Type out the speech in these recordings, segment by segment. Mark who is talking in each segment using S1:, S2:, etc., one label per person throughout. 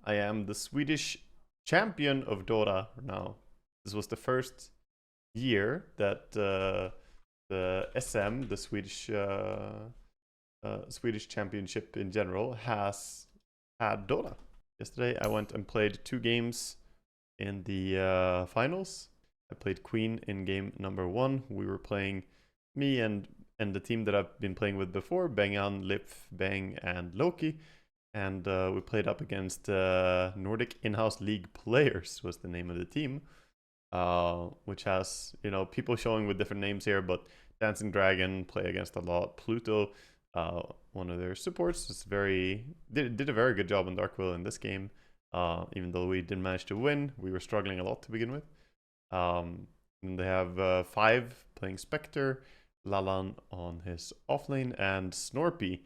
S1: I am the Swedish champion of Dota now. This was the first year that the SM, the Swedish championship in general, has had Dota. Yesterday I went and played 2 games in the finals. I played Queen in game number 1. We were playing, me and the team that I've been playing with before, Bengan, Lipf, Bang, and Loki. And we played up against Nordic In-House League Players was the name of the team. Which has, you know, people showing with different names here, but Dancing Dragon play against a lot. Pluto, one of their supports, is did a very good job on Dark Will in this game. Even though we didn't manage to win, we were struggling a lot to begin with. And they have 5 playing Spectre, Lalan on his offlane, and Snorpy,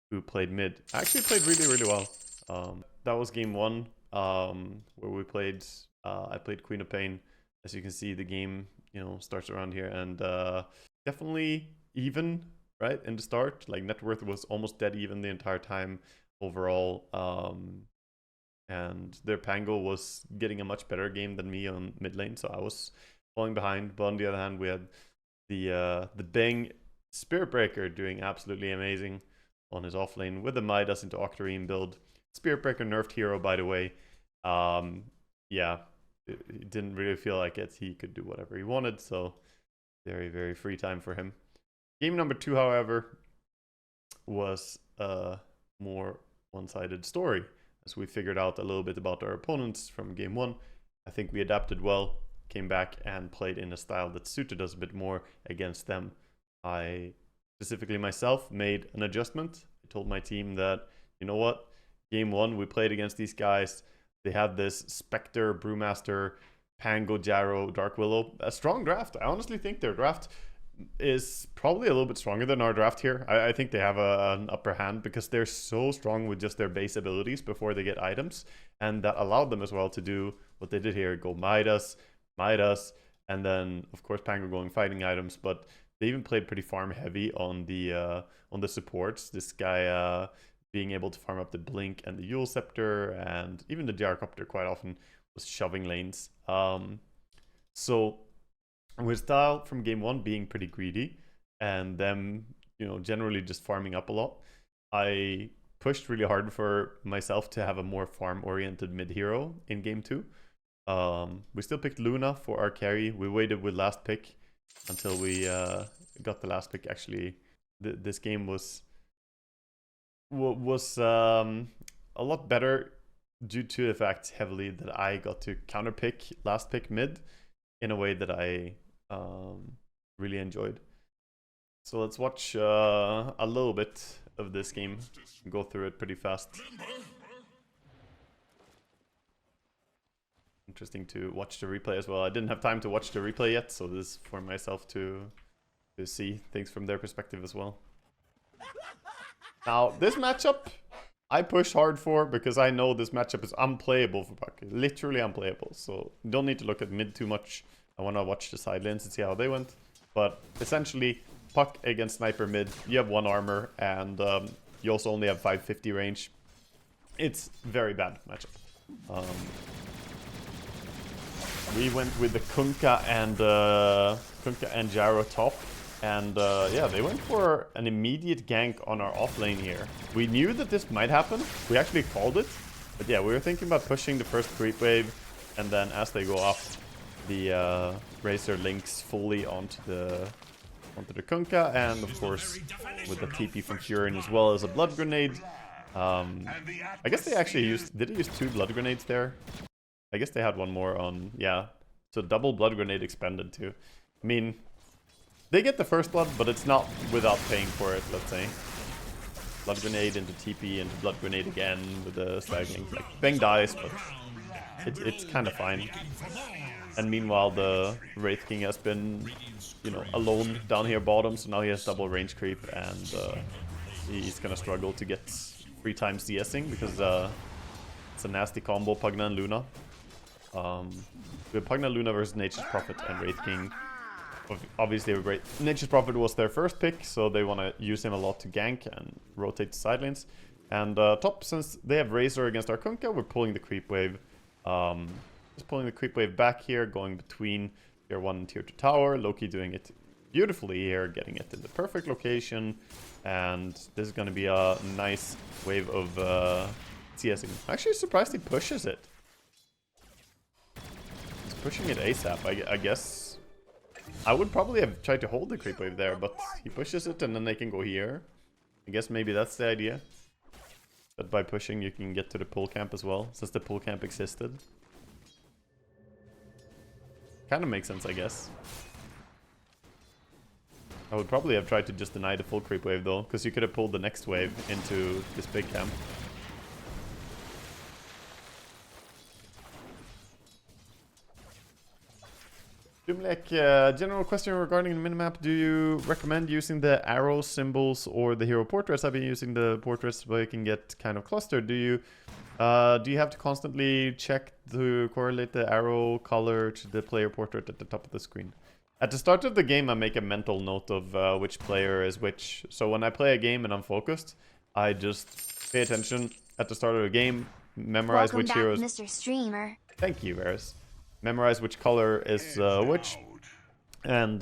S1: who played mid. Actually played really well. That was game 1, where we played. I played Queen of Pain. As you can see, the game, you know, starts around here, and definitely even, right, in the start. Like, net worth was almost dead even the entire time overall. And their Pango was getting a much better game than me on mid lane, so I was falling behind. But on the other hand, we had the Bang Spirit Breaker doing absolutely amazing on his offlane with the Midas into Octarine build. Spirit Breaker nerfed hero, by the way. Yeah. It didn't really feel like it. He could do whatever he wanted, so very free time for him. Game number 2, however, was a more one-sided story, as we figured out a little bit about our opponents from game 1. I think we adapted well, came back and played in a style that suited us a bit more against them. I, specifically myself, made an adjustment. I told my team that, you know what, game 1 we played against these guys. They had this Spectre, Brewmaster, Pango, Jarrow, Dark Willow. A strong draft. I honestly think their draft is probably a little bit stronger than our draft here. I think they have an upper hand because they're so strong with just their base abilities before they get items. And that allowed them as well to do what they did here. Go Midas, and then, of course, Pango going fighting items. But they even played pretty farm heavy on the supports. This guy... being able to farm up the Blink and the Yule Scepter, and even the Gyrocopter quite often was shoving lanes. So with style from game 1 being pretty greedy, and them, you know, generally just farming up a lot, I pushed really hard for myself to have a more farm-oriented mid-hero in game 2. We still picked Luna for our carry. We waited with last pick until we got the last pick. Actually, this game was a lot better due to the fact heavily that I got to counterpick last pick mid in a way that I really enjoyed. So let's watch a little bit of this game, go through it pretty fast. Interesting to watch the replay as well. I didn't have time to watch the replay yet, so this is for myself to see things from their perspective as well. Now, this matchup, I push hard for because I know this matchup is unplayable for Puck. Literally unplayable. So, you don't need to look at mid too much. I want to watch the side lanes and see how they went. But, essentially, Puck against Sniper mid, you have 1 armor, and you also only have 550 range. It's very bad matchup. We went with the Kunkka and Gyro top. And yeah, they went for an immediate gank on our offlane here. We knew that this might happen. We actually called it. But yeah, we were thinking about pushing the first creep wave. And then as they go off, the Razor links fully onto the Kunkka. And of course, with the TP from Furin as well as a blood grenade. I guess they actually used... Did they use 2 blood grenades there? I guess they had 1 more on... Yeah. So double blood grenade expended too. I mean... They get the first blood, but it's not without paying for it, let's say. Blood grenade into TP, into blood grenade again with the slagging. Like, Bang dies, but it's kind of fine. And meanwhile, the Wraith King has been, you know, alone down here bottom, so now he has double range creep, and he's gonna struggle to get 3 times DSing because it's a nasty combo, Pugna and Luna. We have Pugna, Luna versus Nature's Prophet and Wraith King. Obviously, Nature's Prophet was their first pick, so they want to use him a lot to gank and rotate to side lanes. And top, since they have Razor against our Kunkka, we're pulling the creep wave. Just pulling the creep wave back here, going between tier 1 and tier 2 tower. Loki doing it beautifully here, getting it in the perfect location. And this is going to be a nice wave of CSing. I'm actually surprised he pushes it. He's pushing it ASAP, I guess. I would probably have tried to hold the creep wave there, but he pushes it and then they can go here. I guess maybe that's the idea. But by pushing you can get to the pull camp as well, since the pull camp existed. Kind of makes sense, I guess. I would probably have tried to just deny the full creep wave though, because you could have pulled the next wave into this big camp. General question regarding the minimap. Do you recommend using the arrow symbols or the hero portraits? I've been using the portraits where you can get kind of clustered. Do you have to constantly check to correlate the arrow color to the player portrait at the top of the screen? At the start of the game, I make a mental note of which player is which. So when I play a game and I'm focused, I just pay attention at the start of the game, memorize which heroes.
S2: Mr. Streamer.
S1: Thank you, Varys. Memorize which color is which, and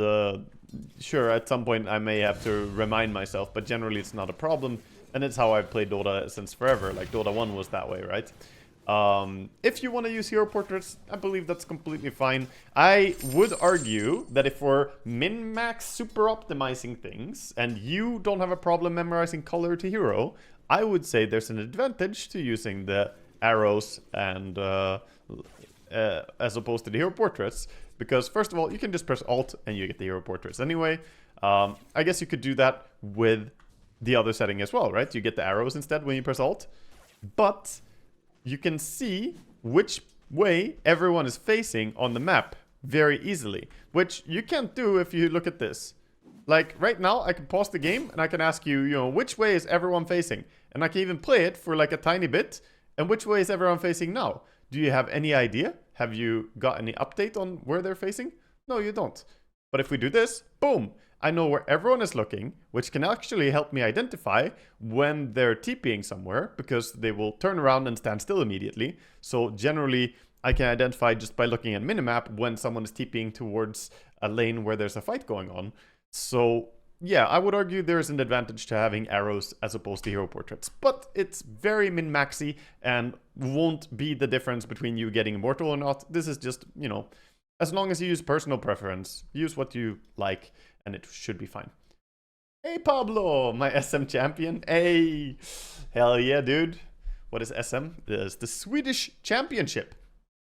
S1: sure, at some point I may have to remind myself, but generally it's not a problem, and it's how I've played Dota since forever. Like Dota 1 was that way, right? If you want to use hero portraits, I believe that's completely fine. I would argue that if we're min-max super optimizing things, and you don't have a problem memorizing color to hero, I would say there's an advantage to using the arrows and as opposed to the hero portraits, because first of all, you can just press Alt and you get the hero portraits anyway. I guess you could do that with the other setting as well, right? You get the arrows instead when you press Alt, but you can see which way everyone is facing on the map very easily, which you can't do if you look at this. Like right now, I can pause the game and I can ask you, which way is everyone facing? And I can even play it for like a tiny bit. And which way is everyone facing now? Do you have any idea? Have you got any update on where they're facing? No, you don't. But if we do this, boom, I know where everyone is looking, which can actually help me identify when they're TPing somewhere, because they will turn around and stand still immediately. So generally, I can identify just by looking at minimap when someone is TPing towards a lane where there's a fight going on. So yeah, I would argue there's an advantage to having arrows as opposed to hero portraits, but it's very min-maxy and won't be the difference between you getting immortal or not. This is just, as long as you use personal preference, use what you like, and it should be fine. Hey Pablo, my SM champion. Hey, hell yeah, dude. What is SM? It is the Swedish Championship.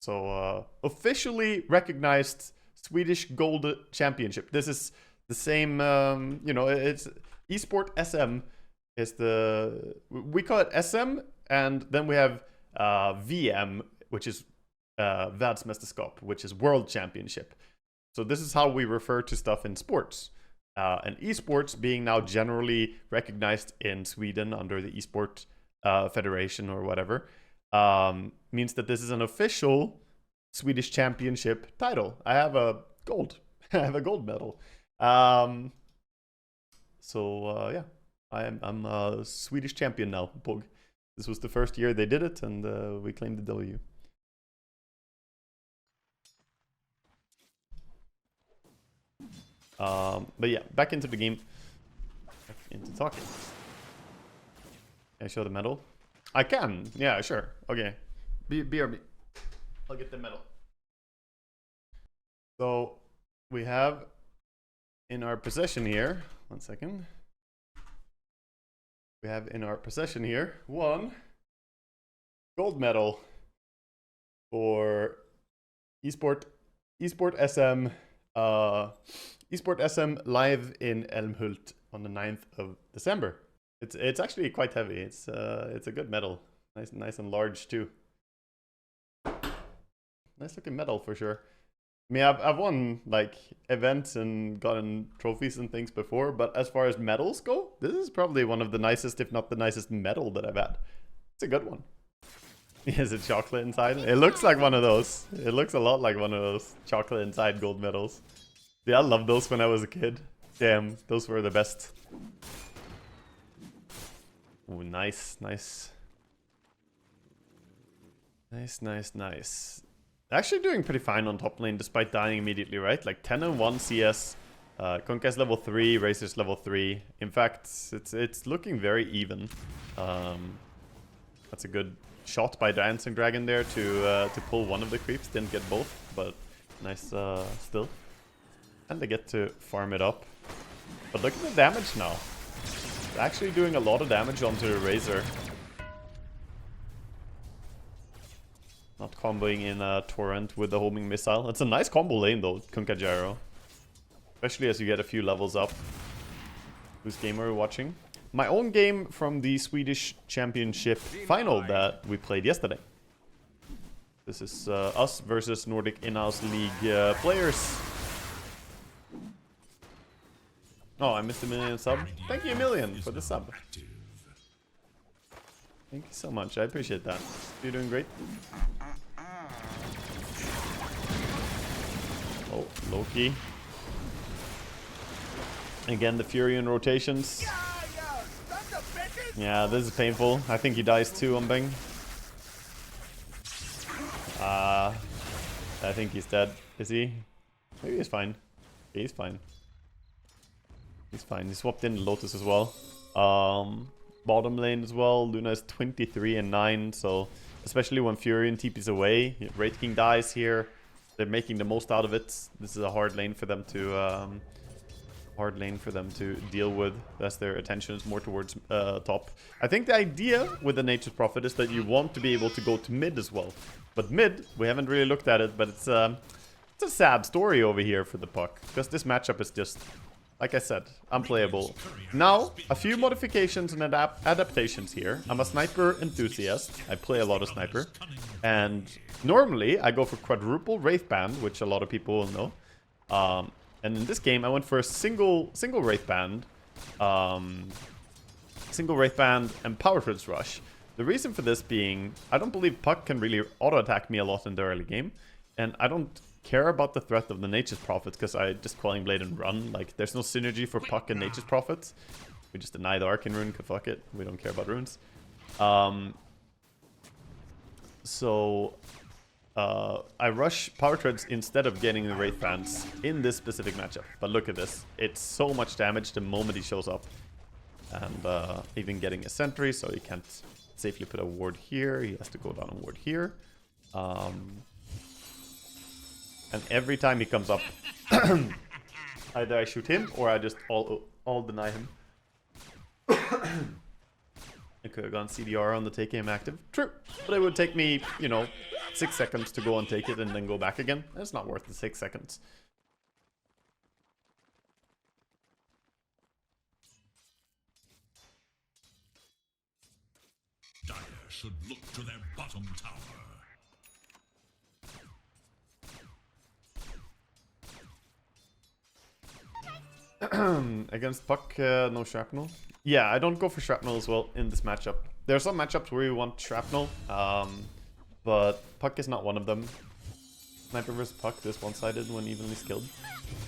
S1: So, officially recognized Swedish Gold Championship. This is the same, it's Esport SM is we call it SM, and then we have VM, which is Världsmästerskap, which is World Championship. So this is how we refer to stuff in sports. And esports being now generally recognized in Sweden under the Esport Federation or whatever, means that this is an official Swedish Championship title. I have a gold. I have a gold medal. Yeah, I'm a Swedish champion now, Pog. This was the first year they did it, and we claimed the W. But yeah, back into the game. Back into talking. Can I show the medal? I can. Yeah, sure. Okay. BRB. I'll get the medal. So we have in our possession here, one second. We have in our possession here one gold medal for Esport SM Esport SM live in Älmhult on the 9th of December. It's actually quite heavy. It's a good medal. Nice and large too. Nice looking medal for sure. I mean, I've won like events and gotten trophies and things before, but as far as medals go, this is probably one of the nicest, if not the nicest medal that I've had. It's a good one. Is it chocolate inside? It looks like one of those. It looks a lot like one of those chocolate inside gold medals. Yeah, I loved those when I was a kid. Damn, those were the best. Ooh, nice, nice. Nice. Actually doing pretty fine on top lane despite dying immediately, right? Like 10 and 1 CS. Conquest level 3, Razor's level 3. In fact, it's looking very even. That's a good shot by Dancing Dragon there to pull one of the creeps. Didn't get both, but nice still. And they get to farm it up. But look at the damage now. It's actually doing a lot of damage onto the Razor. Not comboing in a Torrent with the homing missile. It's a nice combo lane though, Kunkajaro. Especially as you get a few levels up. Whose game are we watching? My own game from the Swedish Championship final that we played yesterday. This is us versus Nordic In-House League players. Oh, I missed a million sub. Thank you, a million, for the sub. Thank you so much. I appreciate that. You're doing great. Oh, Loki. Again, the Fury in rotations. Yeah, this is painful. I think he dies too on Bang. I think he's dead. Is he? Maybe he's fine. Yeah, he's fine. He's fine. He swapped in Lotus as well. Bottom lane as well. Luna is 23 and 9. So especially when Furion TP's away, Wraith King dies here. They're making the most out of it. This is a hard lane for them to deal with, as their attention is more towards top. I think the idea with the Nature's Prophet is that you want to be able to go to mid as well. But mid, we haven't really looked at it, but it's a sad story over here for the Puck, because this matchup is just, like I said, unplayable. Now, a few modifications and adaptations here. I'm a sniper enthusiast. I play a lot of sniper. And normally, I go for quadruple Wraith Band, which a lot of people will know. And in this game, I went for a single Wraith Band. Single Wraith Band and Power Trips Rush. The reason for this being, I don't believe Puck can really auto-attack me a lot in the early game. And I don't care about the threat of the Nature's Prophets, because I just Quelling Blade and run. Like, there's no synergy for Puck and Nature's Prophets. We just deny the Arcane Rune, cause fuck it. We don't care about runes. I rush Power Treads instead of getting the Wraith Bands in this specific matchup. But look at this. It's so much damage the moment he shows up. And even getting a sentry, so he can't safely put a ward here. He has to go down a ward here. And every time he comes up, either I shoot him or I just all deny him. I could have gone CDR on the take aim active. True. But it would take me, 6 seconds to go and take it and then go back again. It's not worth the 6 seconds.
S2: Dire should look to their bottom tower.
S1: Against Puck, no Shrapnel. Yeah, I don't go for Shrapnel as well in this matchup. There are some matchups where you want Shrapnel, but Puck is not one of them. Sniper versus Puck, this one-sided when evenly skilled.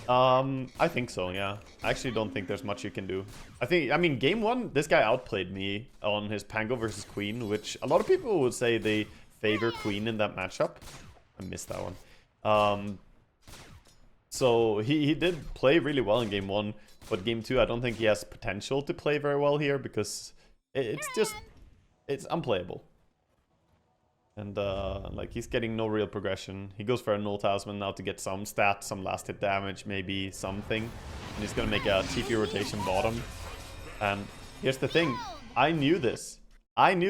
S1: I think so, yeah. I actually don't think there's much you can do. I mean, game 1, this guy outplayed me on his Pango versus Queen, which a lot of people would say they favor Queen in that matchup. I missed that one. So he did play really well in game 1, but game 2 I don't think he has potential to play very well here, because it's unplayable. And like, he's getting no real progression. He goes for a null talisman now to get some stats, some last hit damage, maybe something. And he's gonna make a TP rotation bottom. And here's the thing, I knew this. I'm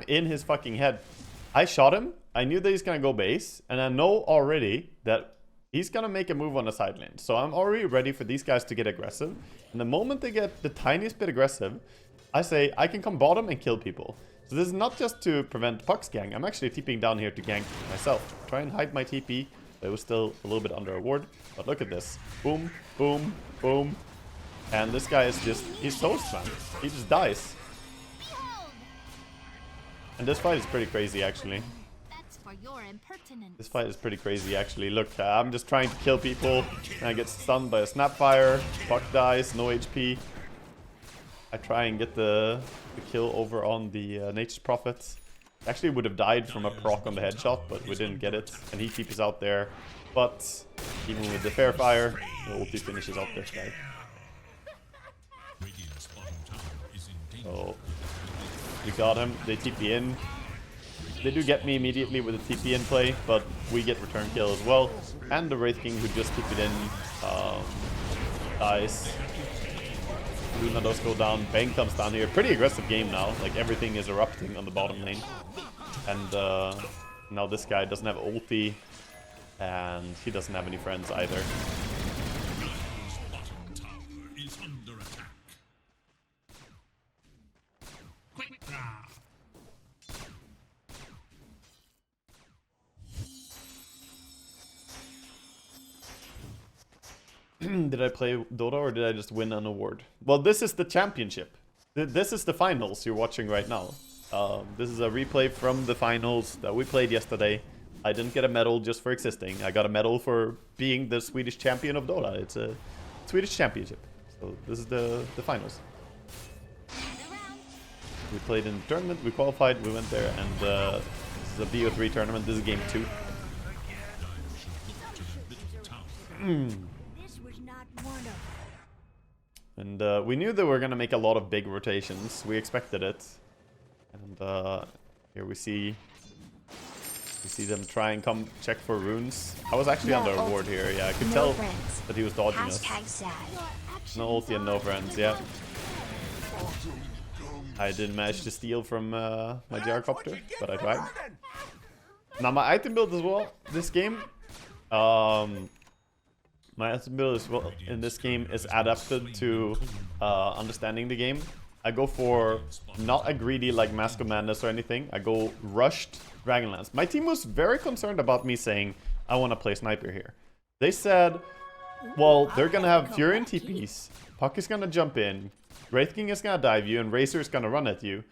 S1: in his fucking head. I shot him, I knew that he's gonna go base, and I know already that he's gonna make a move on the side lane. So I'm already ready for these guys to get aggressive. And the moment they get the tiniest bit aggressive, I say I can come bottom and kill people. So this is not just to prevent Puck's gang. I'm actually TPing down here to gank myself. Try and hide my TP. It was still a little bit under a ward. But look at this. Boom, boom, boom. And this guy is just, he's toast, man. He just dies. And this fight is pretty crazy, actually. This fight is pretty crazy, actually. Look, I'm just trying to kill people, and I get stunned by a Snapfire. Puck dies, no HP. I try and get the kill over on the Nature's Prophet. Actually would have died from a proc on the headshot, but we didn't get it. And he keeps us out there. But even with the fair fire, the ulti finishes off this guy. So we got him. They TP in. They do get me immediately with a TP in play, but we get return kill as well. And the Wraith King who just TP'd in dies. Luna does go down. Bang comes down here. Pretty aggressive game now. Like everything is erupting on the bottom lane. And now this guy doesn't have ulti. And he doesn't have any friends either. Did I play Dota or did I just win an award? Well, this is the championship. This is the finals you're watching right now. This is a replay from the finals that we played yesterday. I didn't get a medal just for existing. I got a medal for being the Swedish champion of Dota. It's a Swedish championship. So this is the finals. We played in the tournament, we qualified, we went there, and this is a BO3 tournament. This is game 2. And we knew that we were going to make a lot of big rotations. We expected it. And here we see them try and come check for runes. I was actually under a ward here. Yeah, I could tell that he was dodging us. No ulti and no friends, yeah. I didn't manage to steal from my gyrocopter, but I tried. Now my item build as well, this game. My item build as well in this game is adapted to understanding the game. I go for not a greedy like Mask of Madness or anything. I go rushed Dragonlance. My team was very concerned about me saying I want to play sniper here. They said, well, they're gonna have Fury and TPs. Puck is gonna jump in. Wraith King is gonna dive you, and Razor is gonna run at you.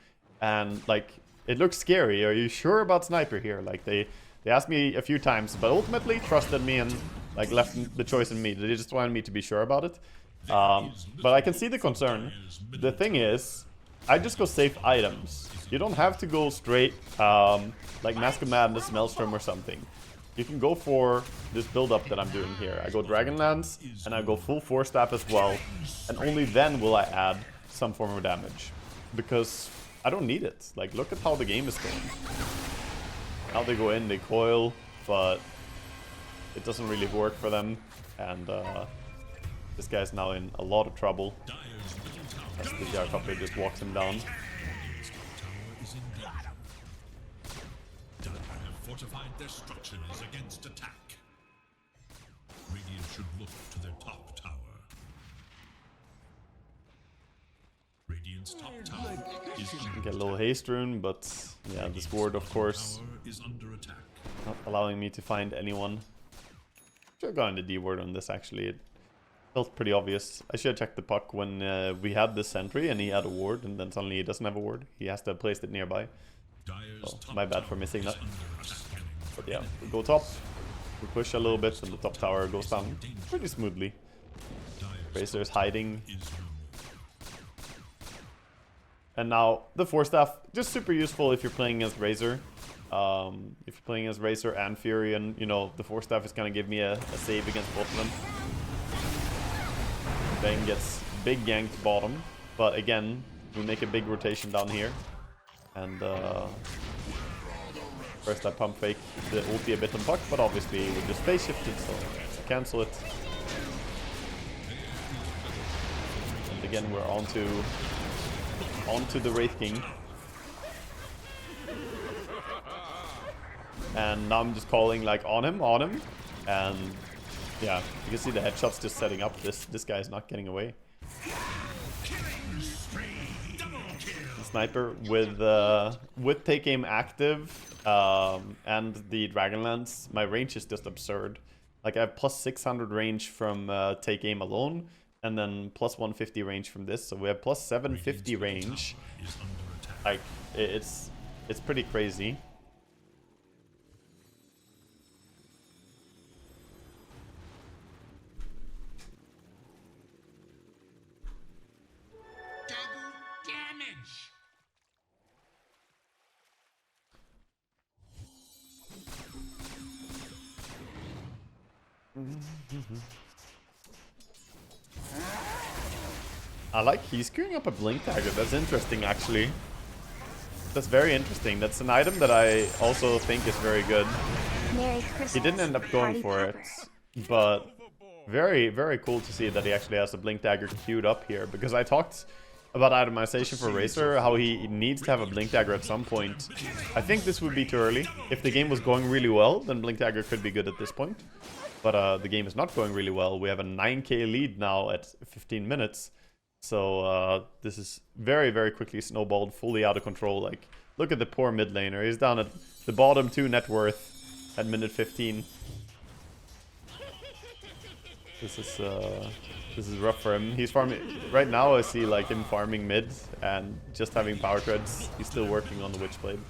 S1: And like, it looks scary. Are you sure about sniper here? Like they asked me a few times, but ultimately trusted me and like left the choice in me. They just wanted me to be sure about it. But I can see the concern. The thing is, I just go safe items. You don't have to go straight like Mask of Madness, Maelstrom or something. You can go for this build-up that I'm doing here. I go Dragonlance, and I go full Force Staff as well. And only then will I add some form of damage. Because I don't need it. Like, look at how the game is going. Now they go in, they coil, but it doesn't really work for them. And this guy's now in a lot of trouble. As the gyrocopter just walks him down.
S2: Fortified their structures against attack. Radiant should look to their top tower. Radiant's top tower is
S1: Get a little haste rune, but yeah, this ward of course
S2: is under attack.
S1: not allowing me to find anyone. Should have gotten the D ward on this actually. It felt pretty obvious. I should have checked the puck when we had this sentry and he had a ward, and then suddenly he doesn't have a ward. He has to have placed it nearby. So, my bad for missing that. But yeah, we go top, we push a little bit, and the top tower goes down pretty smoothly. Razor is hiding. And now the Force Staff, just super useful if you're playing as Razor. If you're playing as Razor and Fury, and you know, the Force Staff is gonna give me a save against both of them. Bang gets big ganked bottom, but again, we make a big rotation down here. And first I pump fake the ulti a bit on puck, but obviously we just phase shifted, so I cancel it. And again we're onto the Wraith King. And now I'm just calling like on him, and yeah, you can see the headshots just setting up. This guy's not getting away. Sniper with take aim active and the Dragonlance, my range is just absurd. Like I have plus 600 range from take aim alone, and then plus 150 range from this, so we have plus 750 range. Like it's pretty crazy. I like he's queuing up a blink dagger. That's interesting, actually. That's very interesting. That's an item that I also think is very good.
S3: Merry Christmas,
S1: He didn't end up going
S3: Party
S1: for it,
S3: Popper.
S1: but very, very cool to see that he actually has a blink dagger queued up here, because I talked about itemization for Racer, how he needs to have a blink dagger at some point. I think this would be too early. If the game was going really well, then blink dagger could be good at this point. But the game is not going really well. We have a 9k lead now at 15 minutes. So this is very, very quickly snowballed, fully out of control. Like, look at the poor mid laner. He's down at the bottom 2 net worth at minute 15. This is rough for him. He's farming right now. I see like him farming mid and just having power treads. He's still working on the Witchblade.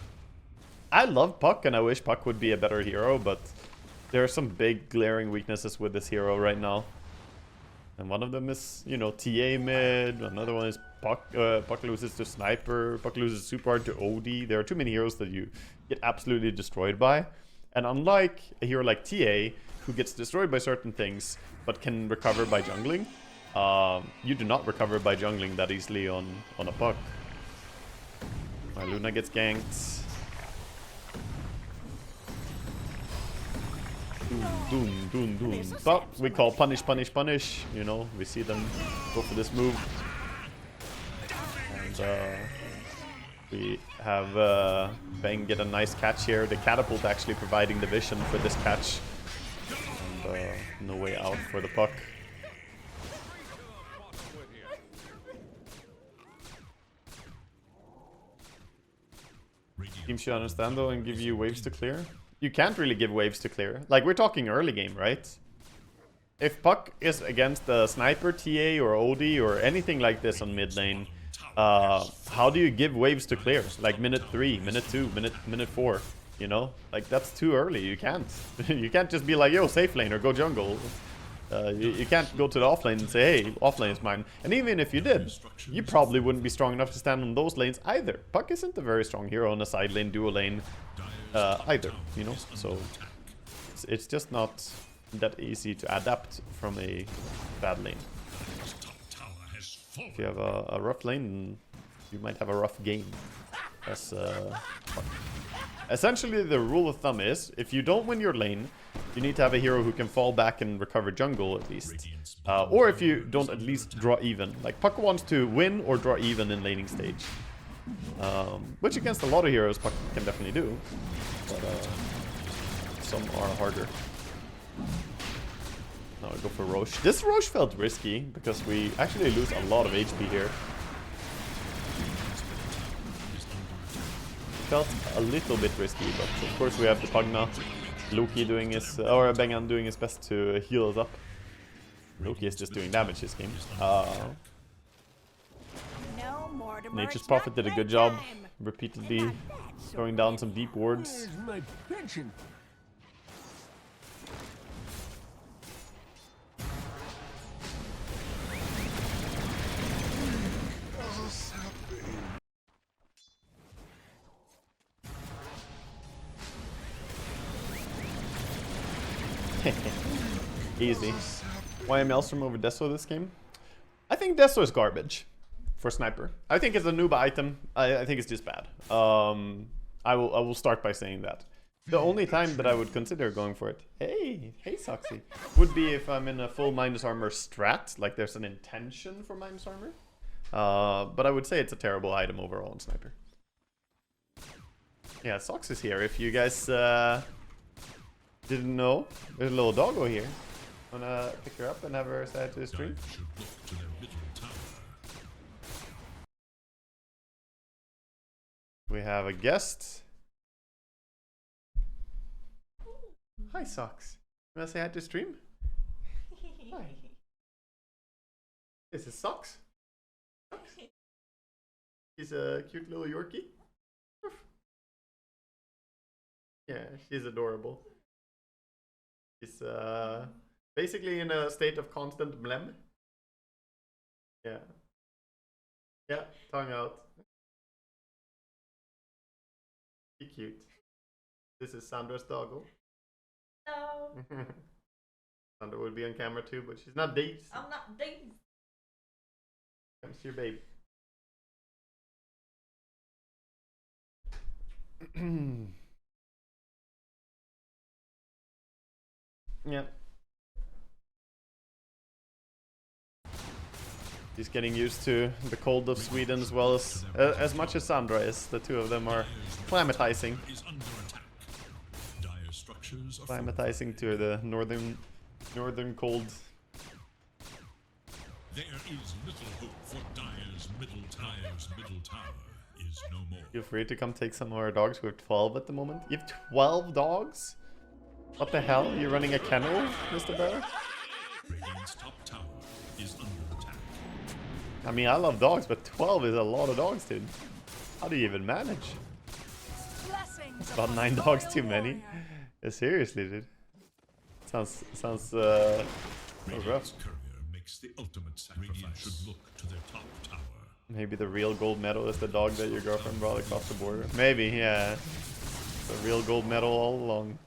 S1: I love Puck, and I wish Puck would be a better hero, but there are some big glaring weaknesses with this hero right now. And one of them is, you know, TA mid. Another one is Puck. Puck loses to Sniper. Puck loses super hard to OD. There are too many heroes that you get absolutely destroyed by. And unlike a hero like TA, who gets destroyed by certain things, but can recover by jungling, you do not recover by jungling that easily on a Puck. My Luna gets ganked. Doom, doom, doom, doom. But we call punish, punish, punish. You know, we see them go for this move. And we have Bang get a nice catch here. The catapult actually providing the vision for this catch. And no way out for the Puck. Team should understand though and give you waves to clear. You can't really give waves to clear. Like, we're talking early game, right? If Puck is against the Sniper, TA, or OD, or anything like this on mid lane, how do you give waves to clear? Like minute 3, minute 2, minute 4, you know? Like, that's too early. You can't. You can't just be like, yo, safe lane or go jungle. You can't go to the offlane and say, hey, offlane is mine. And even if you did, you probably wouldn't be strong enough to stand on those lanes either. Puck isn't a very strong hero on a side lane, dual lane either, you know? So it's just not that easy to adapt from a bad lane. If you have a rough lane, you might have a rough game. As essentially, the rule of thumb is, if you don't win your lane, you need to have a hero who can fall back and recover jungle at least. Or if you don't at least draw even. Like, Puck wants to win or draw even in laning stage. Which against a lot of heroes Puck can definitely do. But some are harder. Now we go for Rosh. This Rosh felt risky because we actually lose a lot of HP here. Felt a little bit risky, but of course we have the Pugna. Loki doing his, or Bengan doing his best to heal us up. Loki is just doing damage this game. Nature's Prophet did a good job, repeatedly throwing down some deep wards. Easy. Why Maelstrom over Deso this game? I think Deso is garbage for Sniper. I think it's a noob item. I think it's just bad. I will start by saying that. The only time that I would consider going for it, hey Soxy, would be if I'm in a full minus armor strat, like there's an intention for minus armor. But I would say it's a terrible item overall in Sniper. Yeah, Sox is here. If you guys didn't know, there's a little doggo here. Wanna pick her up and have her side to the stream? We have a guest. Hi, Sox. You wanna say hi to stream? Hi. This is Sox. She's a cute little Yorkie. Yeah, she's adorable. She's basically in a state of constant blem. Yeah. Yeah, tongue out. Be cute. This is Sandra's doggo.
S4: Hello.
S1: Sandra would be on camera too, but she's not dazed.
S3: I'm not dazed.
S1: Comes to your babe. Yeah. He's getting used to the cold of Sweden as much as Sandra is. The two of them are climatizing. Climatizing to the northern cold.
S2: There is little hope for Dire's middle tower is no more.
S1: Feel free to come take some of our dogs. We have 12 at the moment. You have 12 dogs? What the hell? You're running a kennel, Mr. Bear?
S2: Radiant's top tower is under attack.
S1: I mean, I love dogs, but 12 is a lot of dogs, dude. How do you even manage? It's about 9 dogs too many. Yeah, seriously, dude. Sounds rough.
S2: Courier makes the ultimate sacrifice. Radiant should look to their top tower.
S1: Maybe the real gold medal is the dog that your girlfriend brought across the border. Maybe, yeah. The real gold medal all along.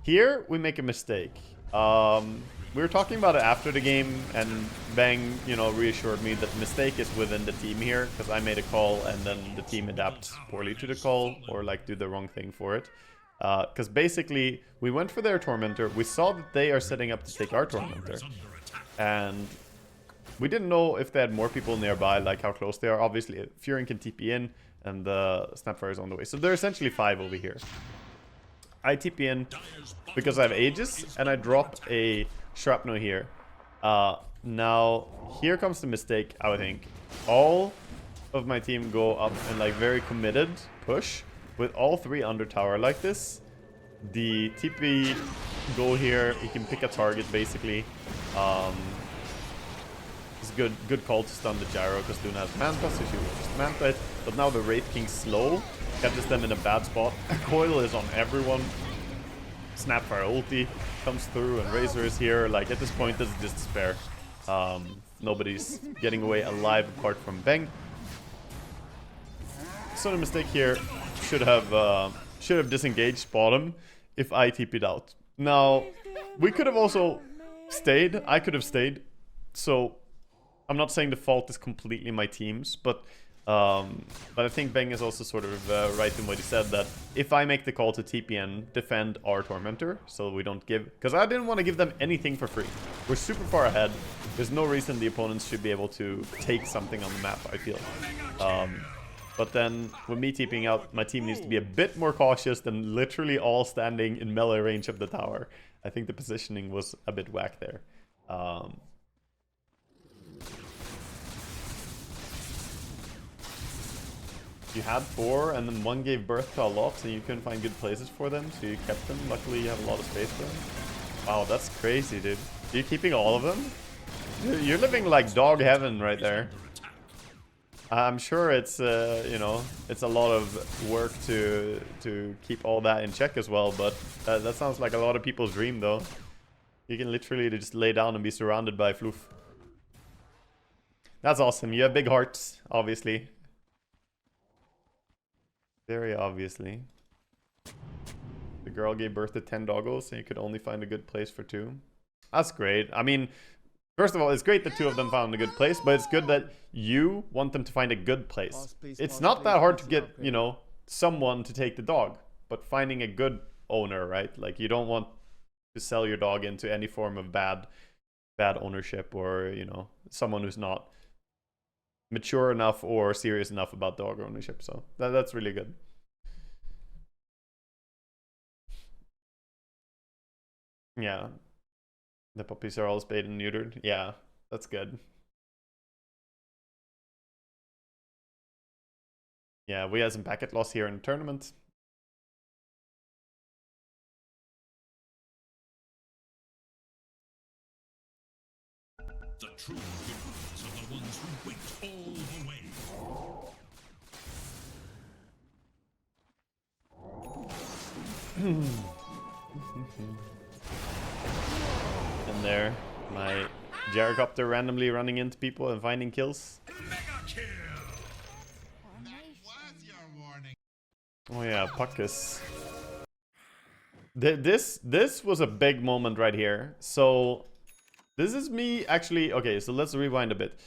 S1: Here, we make a mistake. We were talking about it after the game, and Bang, you know, reassured me that the mistake is within the team here, because I made a call and then the team adapts poorly to the call, or like do the wrong thing for it. Because basically, we went for their tormentor, we saw that they are setting up to take our tormentor, and we didn't know if they had more people nearby, like how close they are. Obviously, Furin can TP in, and Snapfire is on the way. So they're essentially 5 over here. I TP in because I have Aegis, and I drop a Shrapnel here. Now, here comes the mistake, I would think. All of my team go up and like very committed push with all 3 under tower like this. The TP go here, he can pick a target basically. It's a good call to stun the gyro because Luna has Manta, so she will just Manta it. But now the Wraith King slow catches them in a bad spot. Coil is on everyone. Snapfire ulti comes through, and Razor is here. Like, at this point, this is just despair. Nobody's getting away alive apart from Bang. So the mistake here should have disengaged bottom if I TP'd out. Now, we could have also stayed. I could have stayed. So I'm not saying the fault is completely my team's, but I think Bang is also sort of right in what he said, that if I make the call to TPN, defend our Tormentor, so we don't give... Because I didn't want to give them anything for free. We're super far ahead. There's no reason the opponents should be able to take something on the map, I feel. But then, with me TPing out, my team needs to be a bit more cautious than literally all standing in melee range of the tower. I think the positioning was a bit whack there. You had 4, and then 1 gave birth to a lot, and you couldn't find good places for them, so you kept them. Luckily, you have a lot of space for them. Wow, that's crazy, dude. Are you keeping all of them? You're living like dog heaven right there. I'm sure it's, you know, it's a lot of work to keep all that in check as well, but that sounds like a lot of people's dream, though. You can literally just lay down and be surrounded by floof. That's awesome. You have big hearts, obviously. Very obviously. The girl gave birth to 10 doggos, so you could only find a good place for 2. That's great. I mean, first of all, it's great that 2 of them found a good place, but it's good that you want them to find a good place. It's not that hard to get, you know, someone to take the dog, but finding a good owner, right? Like, you don't want to sell your dog into any form of bad ownership, or, you know, someone who's not mature enough or serious enough about dog ownership. So that's really good. Yeah. The puppies are all spayed and neutered. Yeah, that's good. Yeah, we had some packet loss here in the tournament.
S2: The true heroes are the ones who wait all the way.
S1: And there, my gyrocopter randomly running into people and finding kills.
S2: Mega kill! That was your warning.
S1: Oh yeah, Puckus. This was a big moment right here. So this is me actually. Okay, so let's rewind a bit.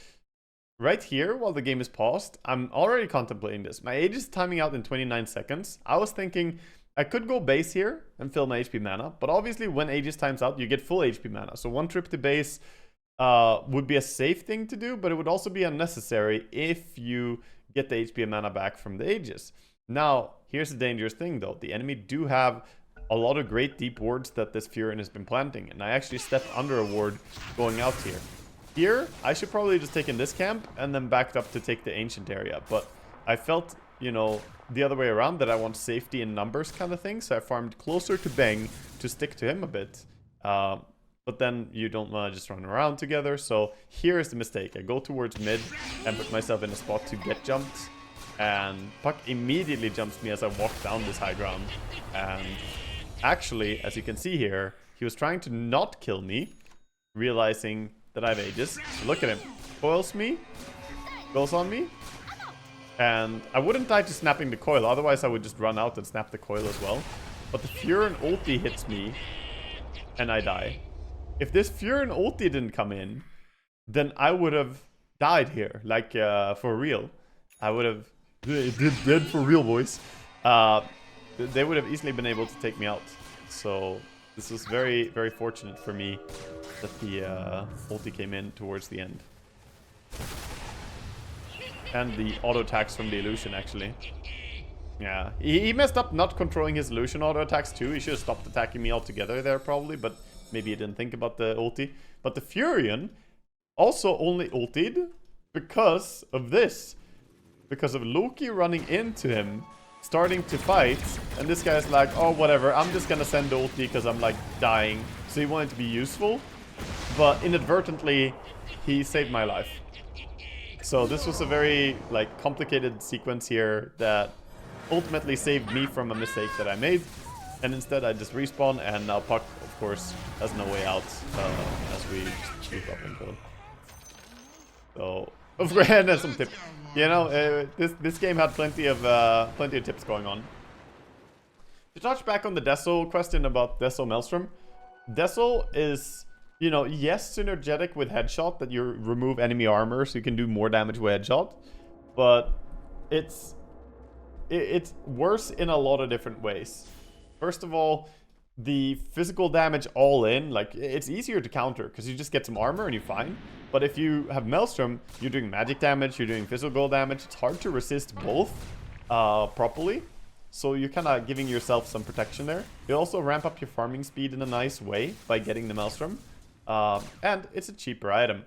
S1: Right here, while the game is paused, I'm already contemplating this. My age is timing out in 29 seconds. I was thinking I could go base here and fill my HP mana, but obviously when Aegis times out, you get full HP mana. So one trip to base would be a safe thing to do, but it would also be unnecessary if you get the HP and mana back from the Aegis. Now, here's the dangerous thing though. The enemy do have a lot of great deep wards that this Furin has been planting, and I actually stepped under a ward going out here. Here, I should probably just take in this camp and then backed up to take the ancient area, but I felt, you know, the other way around, that I want safety in numbers kind of thing, so I farmed closer to Bang to stick to him a bit. But then you don't want to just run around together, so here is the mistake. I go towards mid and put myself in a spot to get jumped, and Puck immediately jumps me as I walk down this high ground. And actually, as you can see here, he was trying to not kill me, realizing that I have Aegis. So look at him. Coils me, goes on me, and I wouldn't die to snapping the coil, otherwise I would just run out and snap the coil as well. But the Furin ulti hits me, and I die. If this Furin ulti didn't come in, then I would have died here, like for real. I would have dead for real, boys. They would have easily been able to take me out. So this was very, very fortunate for me that the ulti came in towards the end. And the auto attacks from the illusion, actually. Yeah, he messed up not controlling his illusion auto attacks too. He should have stopped attacking me altogether there probably, but maybe he didn't think about the ulti. But the Furion also only ultied because of this. Because of Loki running into him, starting to fight, and this guy's like, oh, whatever, I'm just gonna send the ulti because I'm like dying. So he wanted to be useful, but inadvertently, he saved my life. So this was a very like complicated sequence here that ultimately saved me from a mistake that I made. And instead I just respawn, and now Puck, of course, has no way out as we keep up and kill. So, and there's some tip. You know, this game had plenty of tips going on. To touch back on the Deso question about Deso Maelstrom, Deso is, you know, yes, synergetic with headshot, that you remove enemy armor so you can do more damage with headshot, but it's worse in a lot of different ways. First of all, the physical damage all in, like, it's easier to counter because you just get some armor and you're fine. But if you have Maelstrom, you're doing magic damage, you're doing physical damage. It's hard to resist both properly. So you're kind of giving yourself some protection there. You also ramp up your farming speed in a nice way by getting the Maelstrom. And it's a cheaper item.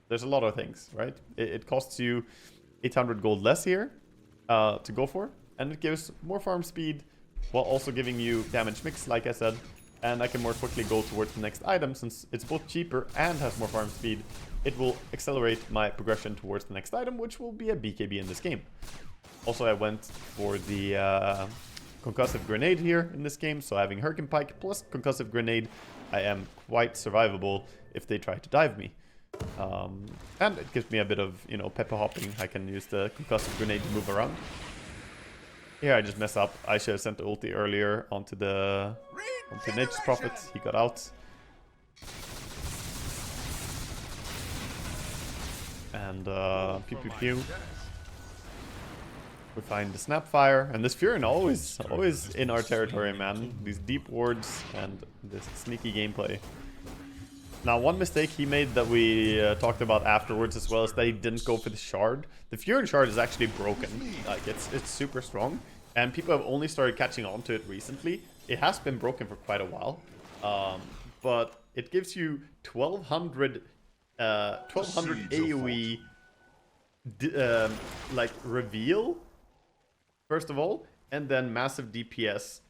S1: There's a lot of things, right? It costs you 800 gold less here to go for. And it gives more farm speed while also giving you damage mix, like I said. And I can more quickly go towards the next item, since it's both cheaper and has more farm speed. It will accelerate my progression towards the next item, which will be a BKB in this game. Also, I went for the concussive grenade here in this game, so having Hurricane Pike plus concussive grenade, I am quite survivable if they try to dive me. And it gives me a bit of, you know, pepper hopping. I can use the concussive grenade to move around. Here I just mess up. I should have sent the ulti earlier onto Nature's Prophet. He got out. And pew pew pew. We find the Snapfire, and this Furin always in our territory, man. These deep wards and this sneaky gameplay. Now, one mistake he made that we talked about afterwards as well is that he didn't go for the shard. The Furin shard is actually broken. Like, it's super strong, and people have only started catching on to it recently. It has been broken for quite a while, but it gives you 1200 AoE like reveal, first of all, and then massive DPS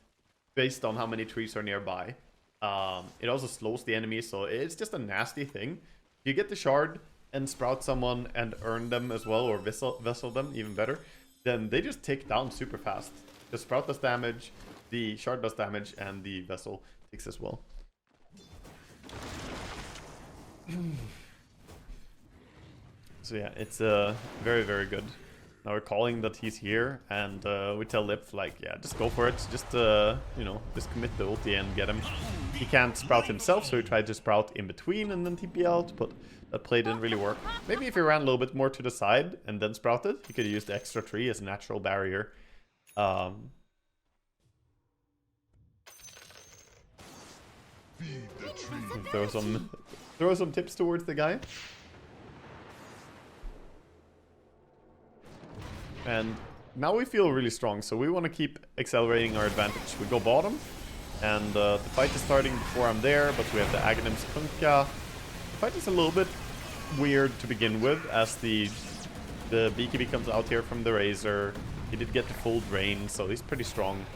S1: based on how many trees are nearby. It also slows the enemy, so it's just a nasty thing. If you get the shard and sprout someone and earn them as well, or vessel them, even better, then they just take down super fast. The sprout does damage, the shard does damage, and the vessel takes as well. So yeah, it's very, very good. Now we're calling that he's here, and we tell Lip, like, yeah, just go for it. Just, you know, just commit the ulti and get him. He can't sprout himself, so he tried to sprout in between and then TP out, but that play didn't really work. Maybe if he ran a little bit more to the side and then sprouted, he could use the extra tree as a natural barrier. Throw some tips towards the guy. And now we feel really strong, so we want to keep accelerating our advantage. We go bottom, and the fight is starting before I'm there, but we have the Aghanim's Kunkka. The fight is a little bit weird to begin with, as the BKB comes out here from the Razor. He did get the full drain, so he's pretty strong.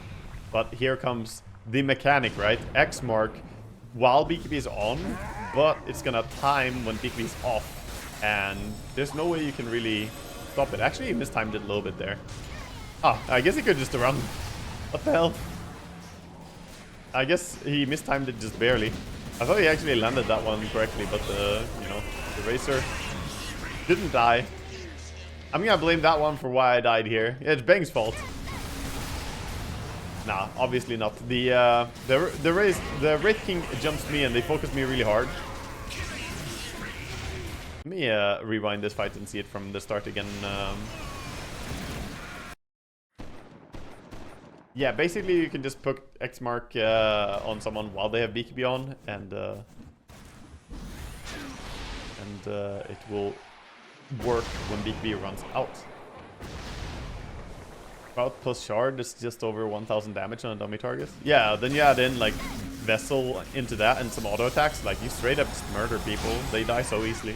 S1: But here comes the mechanic, right? X mark while BKB is on, but it's gonna time when BKB is off. And there's no way you can really stop it. Actually, he mistimed it a little bit there. Ah, I guess he could just run. What the hell? I guess he mistimed it just barely. I thought he actually landed that one correctly, but you know, the Racer didn't die. I'm gonna blame that one for why I died here. Yeah, it's Bang's fault. Nah, obviously not. The Wraith King jumps me and they focus me really hard. Let me rewind this fight and see it from the start again. Yeah, basically you can just put X mark on someone while they have BKB on, and it will work when BKB runs out. Sprout plus shard is just over 1000 damage on a dummy target. Yeah, then you add in like Vessel into that and some auto attacks. Like, you straight up just murder people. They die so easily.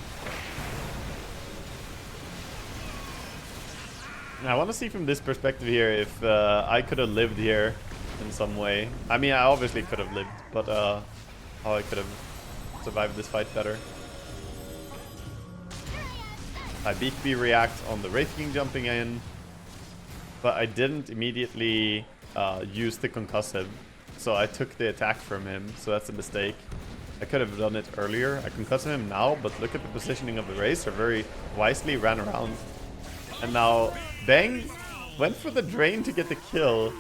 S1: Now, I want to see from this perspective here if I could have lived here in some way. I mean, I obviously could have lived, but how I could have survived this fight better. I BKB react on the Wraith King jumping in, but I didn't immediately use the concussive, so I took the attack from him, so that's a mistake. I could have done it earlier. I concuss him now, but look at the positioning of the Racer. Very wisely ran around. And now Bang went for the drain to get the kill.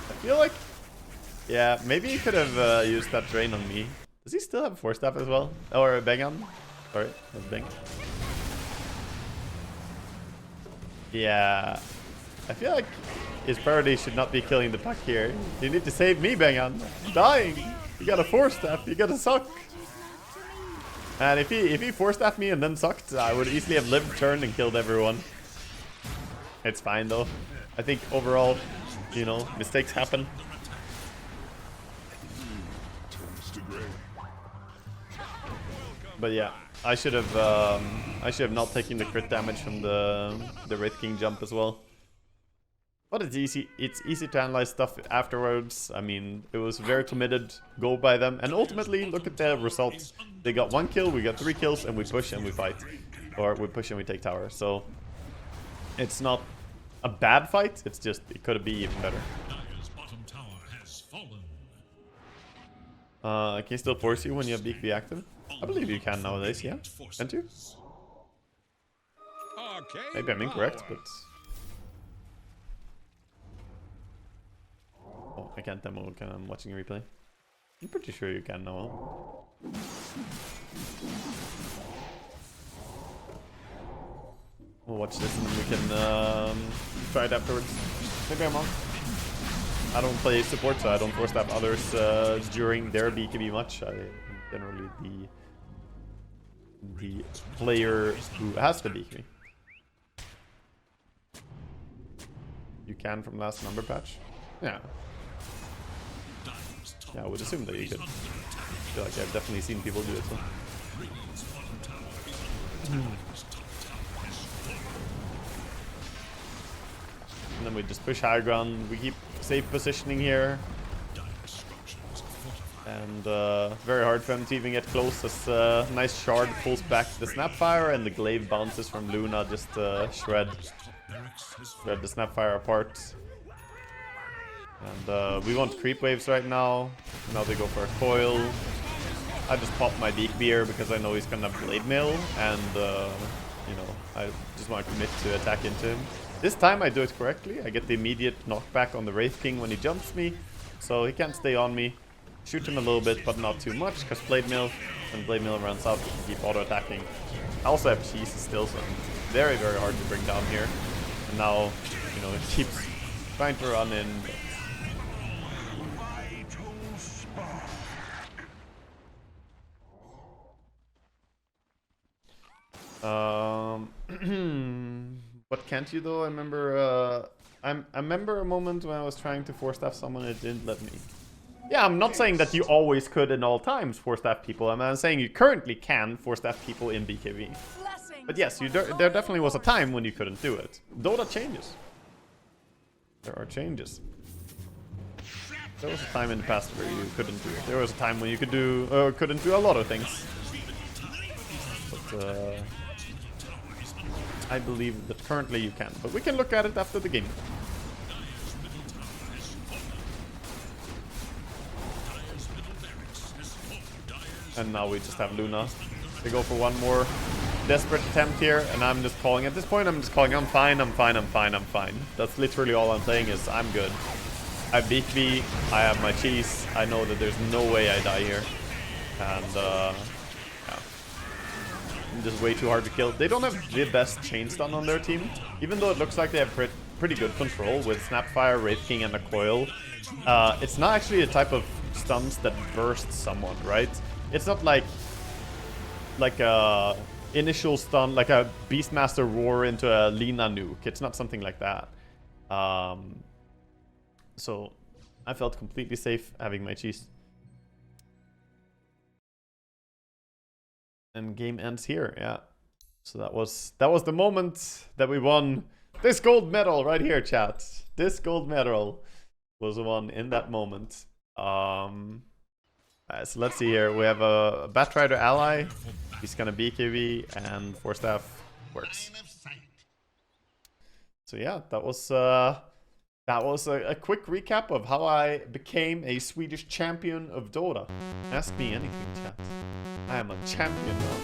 S1: I feel like, yeah, maybe he could have used that drain on me. Does he still have 4-staff as well? Or Bang on? Sorry, that's Bang. Yeah, I feel like his priority should not be killing the pack here. You need to save me, Bangan. I'm dying. You got a 4-staff. You gotta suck. And if he 4-staffed me and then sucked, I would easily have lived turn and killed everyone. It's fine though. I think overall, you know, mistakes happen. But yeah, I should have not taken the crit damage from the Wraith King jump as well. But it's easy to analyze stuff afterwards. I mean, it was very committed go by them, and ultimately look at the results. They got 1 kill, we got 3 kills, and we push and we fight, or we push and we take tower. So it's not a bad fight. It's just it could be even better. Can you still force you when you have BKB active? I believe you can nowadays, yeah. Can't you? Maybe I'm incorrect, but... Oh, I can't demo because I'm watching a replay. I'm pretty sure you can now. We'll watch this and we can try it afterwards. Maybe I'm wrong. I don't play support, so I don't force tap others during their BKB much. I'm generally the player who has the BKB. You can from last number patch? Yeah. Yeah, I would assume that you could. I feel like I've definitely seen people do it. So. And then we just push high ground. We keep safe positioning here. And very hard for them to even get close, as nice shard pulls back the Snapfire, and the glaive bounces from Luna just shred the Snapfire apart. And we want creep waves right now. Now they go for a coil. I just pop my Beak Beer because I know he's gonna blade mail, and you know, I just want to commit to attack into him. This time I do it correctly. I get the immediate knockback on the Wraith King when he jumps me, so he can't stay on me. Shoot him a little bit, but not too much, because Blade Mill, when Blade Mill runs out, you can keep auto-attacking. I also have cheese still, so it's very, very hard to bring down here. And now, you know, it keeps trying to run in. What can't you though? I remember I remember a moment when I was trying to force staff someone and it didn't let me. Yeah, I'm not saying that you always could in all times force staff people. I'm saying you currently can force staff people in BKB. But yes, there definitely was a time when you couldn't do it. Dota changes. There are changes. There was a time in the past where you couldn't do it. There was a time when you could do couldn't do a lot of things. But I believe that currently you can. But we can look at it after the game. And now we just have Luna. They go for one more desperate attempt here, and I'm just calling. At this point, I'm just calling. I'm fine. I'm fine. I'm fine. I'm fine. That's literally all I'm saying is I'm good. I beat me. I have my cheese. I know that there's no way I die here, and yeah, I'm just way too hard to kill. They don't have the best chain stun on their team, even though it looks like they have pretty good control with Snapfire, Wraith King, and a coil. It's not actually a type of stuns that burst someone, right? It's not like a initial stun, like a Beastmaster roar into a Lina nuke. It's not something like that. So I felt completely safe having my cheese. And game ends here, yeah. So that was the moment that we won this gold medal right here, chat. This gold medal was won in that moment. So let's see here. We have a Batrider ally. He's gonna BKB and Force Staff works. So yeah, that was a quick recap of how I became a Swedish champion of Dota. Ask me anything, chat. I am a champion now.